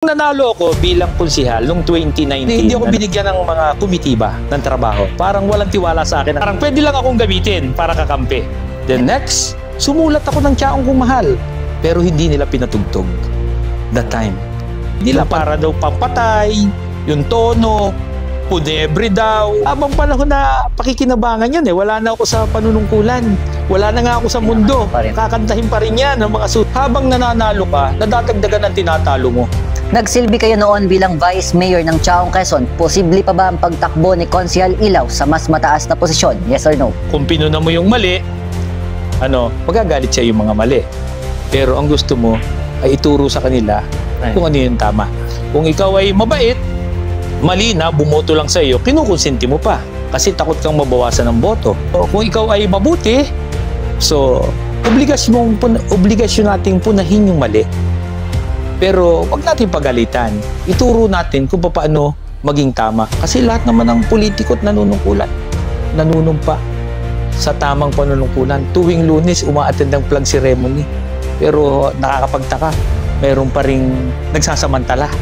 Nanalo ako bilang konsihal noong 2019. Hindi ako binigyan ng mga kumitiba ng trabaho. Parang walang tiwala sa akin. Parang pwede lang akong gamitin para kakampi. Then next, sumulat ako ng tiyaong kong mahal. Pero hindi nila pinatugtog. That time. Hindi lang para daw pampatay, yung tono, punebre daw. Habang panahon na pakikinabangan yan wala na ako sa panunungkulan. Wala na nga ako sa mundo. Kakantahin pa rin yan ng mga habang nananalo ka, nadadagdagan ang tinatalo mo. Nagsilbi kayo noon bilang Vice Mayor ng Chaong, Quezon. Posible pa ba ang pagtakbo ni Konsehal Ilaw sa mas mataas na posisyon? Yes or no? Kung pinuna mo yung mali, magagalit siya yung mga mali. Pero ang gusto mo ay ituro sa kanila kung ano yung tama. Kung ikaw ay mabait, mali na, bumoto lang sa iyo, kinukonsinti mo pa. Kasi takot kang mabawasan ng boto. O kung ikaw ay mabuti, so obligasyon nating punahin yung mali. Pero wag natin pagalitan. Ituro natin kung paano maging tama. Kasi lahat naman ng politiko at nanunumpa sa tamang panunungkulan. Tuwing Lunes, umaattend ng flag ceremony. Pero nakakapagtaka, mayroon pa ring nagsasamantala.